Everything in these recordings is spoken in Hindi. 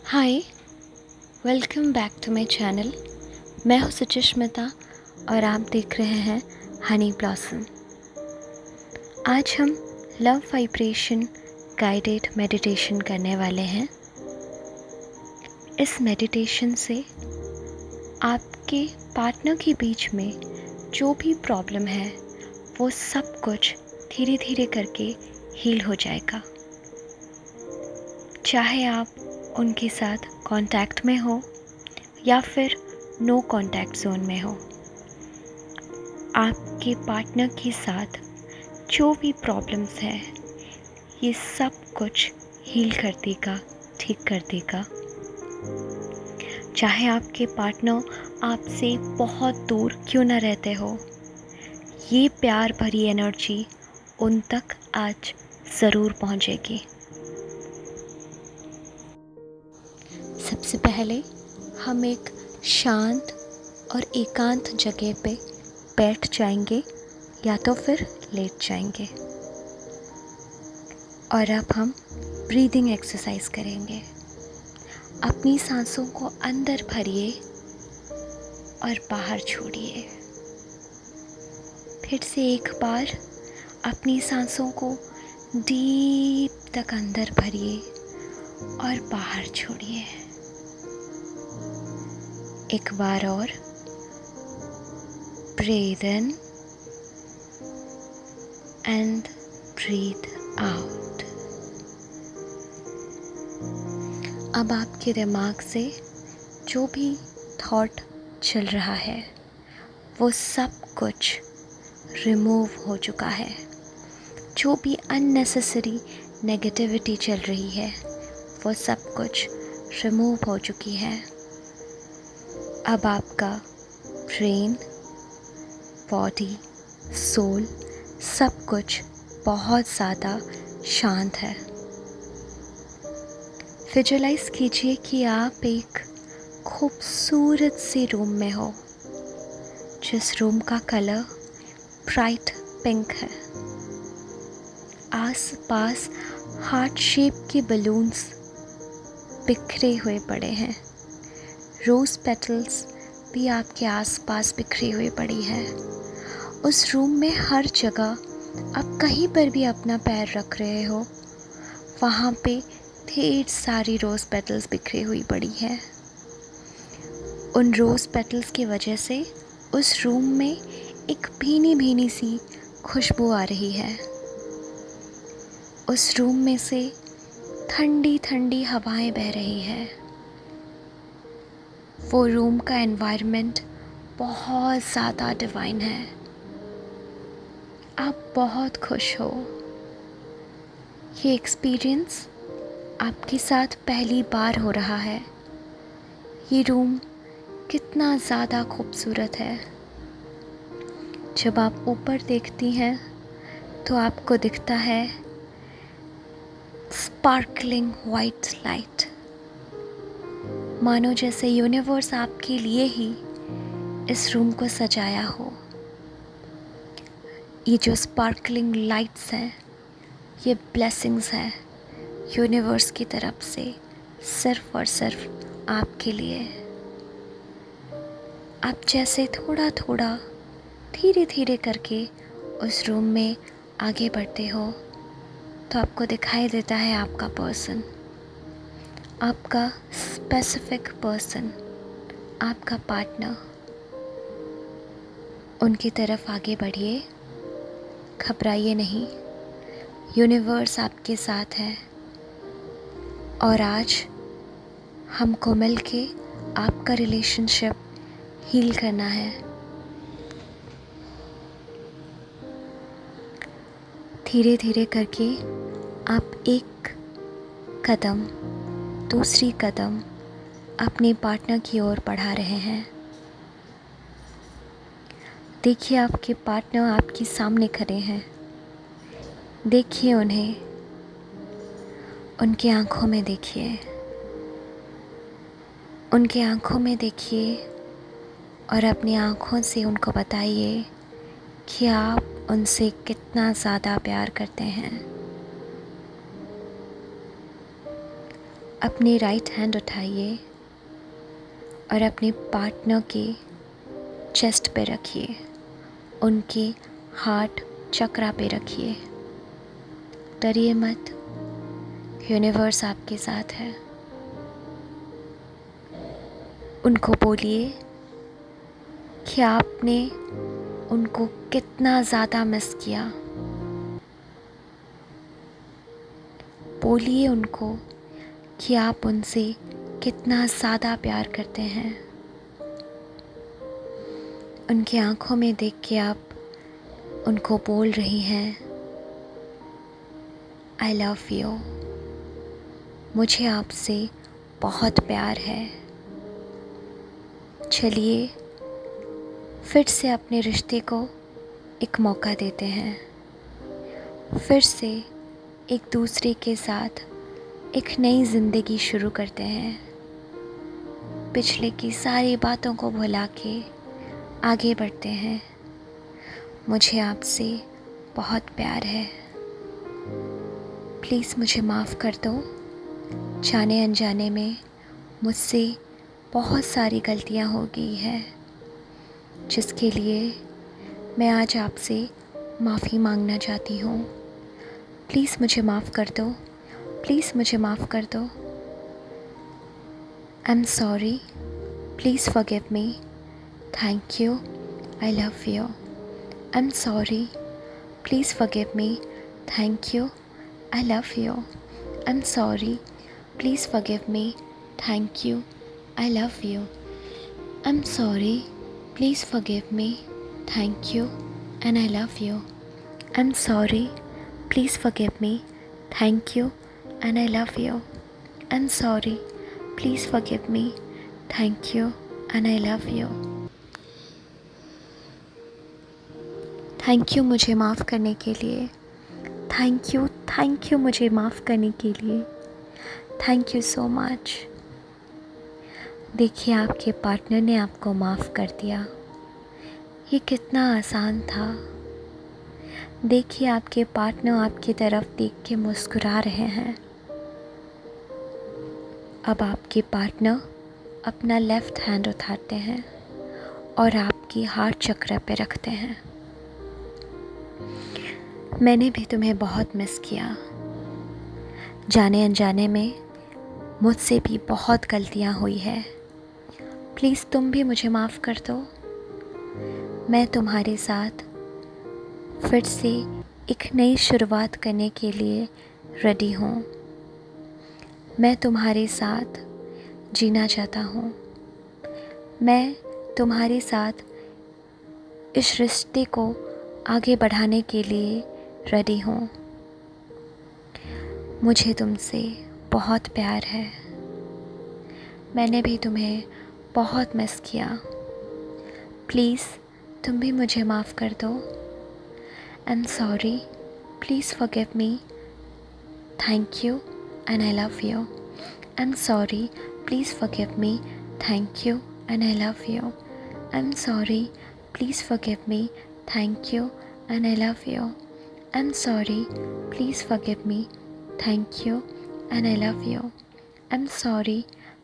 Hi, welcome back to my channel. मैं हूँ सुचिष्मिता और आप देख रहे हैं हनी ब्लॉसम। आज हम लव वाइब्रेशन गाइडेड मेडिटेशन करने वाले हैं। इस मेडिटेशन से आपके पार्टनर के बीच में जो भी प्रॉब्लम है वो सब कुछ धीरे धीरे करके हील हो जाएगा। चाहे आप उनके साथ कांटेक्ट में हो या फिर नो कांटेक्ट जोन में हो, आपके पार्टनर के साथ जो भी प्रॉब्लम्स है ये सब कुछ हील कर देगा, ठीक कर देगा। चाहे आपके पार्टनर आपसे बहुत दूर क्यों ना रहते हो, ये प्यार भरी एनर्जी उन तक आज ज़रूर पहुंचेगी। सबसे पहले हम एक शांत और एकांत जगह पे बैठ जाएंगे या तो फिर लेट जाएंगे और अब हम ब्रीदिंग एक्सरसाइज करेंगे। अपनी सांसों को अंदर भरिए और बाहर छोड़िए। फिर से एक बार अपनी सांसों को डीप तक अंदर भरिए और बाहर छोड़िए। एक बार और breathe in and breathe out. अब आपके दिमाग से जो भी थॉट चल रहा है वो सब कुछ रिमूव हो चुका है। जो भी अननेसेसरी नेगेटिविटी चल रही है वो सब कुछ रिमूव हो चुकी है। अब आपका ब्रेन, बॉडी, सोल सब कुछ बहुत ज़्यादा शांत है। विजुअलाइज कीजिए कि आप एक खूबसूरत से रूम में हो, जिस रूम का कलर ब्राइट पिंक है। आस पास हार्ट शेप के बलून्स बिखरे हुए पड़े हैं। रोज़ पेटल्स भी आपके आसपास बिखरी हुई पड़ी है। उस रूम में हर जगह आप कहीं पर भी अपना पैर रख रहे हो वहाँ पे ढेर सारी रोज़ पेटल्स बिखरी हुई पड़ी है। उन रोज़ पेटल्स की वजह से उस रूम में एक भीनी भीनी सी खुशबू आ रही है। उस रूम में से ठंडी ठंडी हवाएं बह रही है। वो रूम का एनवायरनमेंट बहुत ज़्यादा डिवाइन है। आप बहुत खुश हो। ये एक्सपीरियंस आपके साथ पहली बार हो रहा है। ये रूम कितना ज़्यादा खूबसूरत है। जब आप ऊपर देखती हैं तो आपको दिखता है स्पार्कलिंग वाइट लाइट, मानो जैसे यूनिवर्स आपके लिए ही इस रूम को सजाया हो। ये जो स्पार्कलिंग लाइट्स हैं ये ब्लेसिंग्स हैं यूनिवर्स की तरफ से, सिर्फ और सिर्फ आपके लिए। आप जैसे थोड़ा थोड़ा धीरे धीरे करके उस रूम में आगे बढ़ते हो तो आपको दिखाई देता है आपका पर्सन, आपका स्पेसिफिक पर्सन, आपका पार्टनर। उनकी तरफ आगे बढ़िए, घबराइए नहीं। यूनिवर्स आपके साथ है और आज हमको मिलके आपका रिलेशनशिप हील करना है। धीरे धीरे करके आप एक कदम, दूसरी कदम अपने पार्टनर की ओर बढ़ा रहे हैं। देखिए आपके पार्टनर आपके सामने खड़े हैं। देखिए उन्हें, उनकी आंखों में देखिए, उनकी आंखों में देखिए और अपनी आंखों से उनको बताइए कि आप उनसे कितना ज़्यादा प्यार करते हैं। अपनी राइट हैंड उठाइए और अपने पार्टनर के चेस्ट पे रखिए, उनके हार्ट चक्रा पे रखिए। डरिए मत, यूनिवर्स आपके साथ है। उनको बोलिए कि आपने उनको कितना ज़्यादा मिस किया। बोलिए उनको कि आप उनसे कितना ज़्यादा प्यार करते हैं। उनकी आंखों में देख के आप उनको बोल रही हैं, आई लव यू, मुझे आपसे बहुत प्यार है। चलिए फिर से अपने रिश्ते को एक मौका देते हैं, फिर से एक दूसरे के साथ एक नई ज़िंदगी शुरू करते हैं। पिछले की सारी बातों को भुला के आगे बढ़ते हैं। मुझे आपसे बहुत प्यार है, प्लीज़ मुझे माफ़ कर दो। जाने अनजाने में मुझसे बहुत सारी गलतियाँ हो गई है, जिसके लिए मैं आज आपसे माफ़ी मांगना चाहती हूँ। प्लीज़ मुझे माफ़ कर दो, प्लीज़ मुझे माफ़ कर दो। I am sorry, please forgive me, thank you, I love you. I am sorry, please forgive me, thank you, I love you. I am sorry, please forgive me, thank you, I love you. I am sorry, please forgive me, thank you, and I love you. I am sorry, please forgive me, thank you, and I love you. I'm sorry, please forgive me, thank you, and I love you. Thank you मुझे माफ़ करने के लिए। थैंक यू मुझे माफ़ करने के लिए। Thank you so much. देखिए आपके पार्टनर ने आपको माफ़ कर दिया। ये कितना आसान था। देखिए आपके पार्टनर आपकी तरफ देख के मुस्कुरा रहे हैं। अब आपके पार्टनर अपना लेफ़्ट हैंड उठाते हैं और आपकी हार्ट चक्र पे रखते हैं। मैंने भी तुम्हें बहुत मिस किया। जाने अनजाने में मुझसे भी बहुत गलतियाँ हुई है। प्लीज़ तुम भी मुझे माफ़ कर दो। मैं तुम्हारे साथ फिर से एक नई शुरुआत करने के लिए रेडी हूँ। मैं तुम्हारे साथ जीना चाहता हूँ। मैं तुम्हारे साथ इस रिश्ते को आगे बढ़ाने के लिए रेडी हूँ। मुझे तुमसे बहुत प्यार है। मैंने भी तुम्हें बहुत मिस किया। प्लीज़ तुम भी मुझे माफ़ कर दो। I'm sorry, please forgive me, thank you, and I love you. I'm sorry, please forgive me, thank you, and I love you. I'm sorry, please forgive me, thank you, and I love you. I'm sorry, please forgive me, thank you, and I love you. I'm sorry,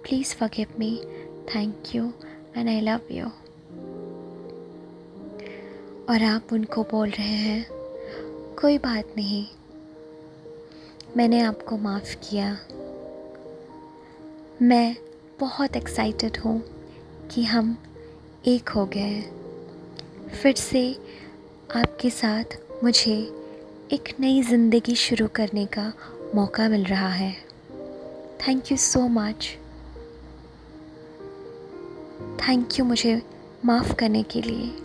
please forgive me, thank you, and I love you. और आप उनको बोल रहे हैं, कोई बात नहीं, मैंने आपको माफ़ किया। मैं बहुत एक्साइटेड हूँ कि हम एक हो गए। फिर से आपके साथ मुझे एक नई ज़िंदगी शुरू करने का मौका मिल रहा है। Thank you so much. Thank you मुझे माफ़ करने के लिए।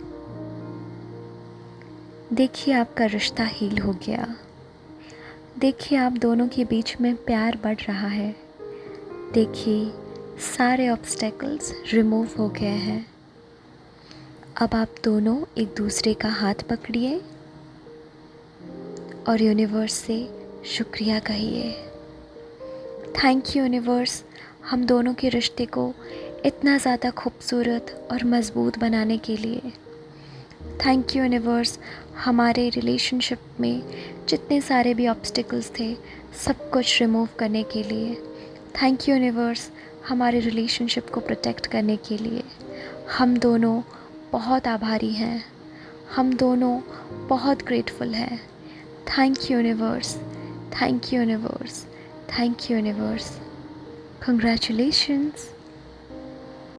देखिए आपका रिश्ता हील हो गया। देखिए आप दोनों के बीच में प्यार बढ़ रहा है। देखिए सारे ऑब्स्टेकल्स रिमूव हो गए हैं। अब आप दोनों एक दूसरे का हाथ पकड़िए और यूनिवर्स से शुक्रिया कहिए। थैंक यू यूनिवर्स, हम दोनों के रिश्ते को इतना ज़्यादा खूबसूरत और मज़बूत बनाने के लिए। थैंक यू यूनिवर्स, हमारे रिलेशनशिप में जितने सारे भी ऑब्स्टिकल्स थे सब कुछ रिमूव करने के लिए। थैंक यू यूनिवर्स हमारे रिलेशनशिप को प्रोटेक्ट करने के लिए। हम दोनों बहुत आभारी हैं, हम दोनों बहुत ग्रेटफुल हैं। Thank you universe, thank you universe, thank you universe. Congratulations.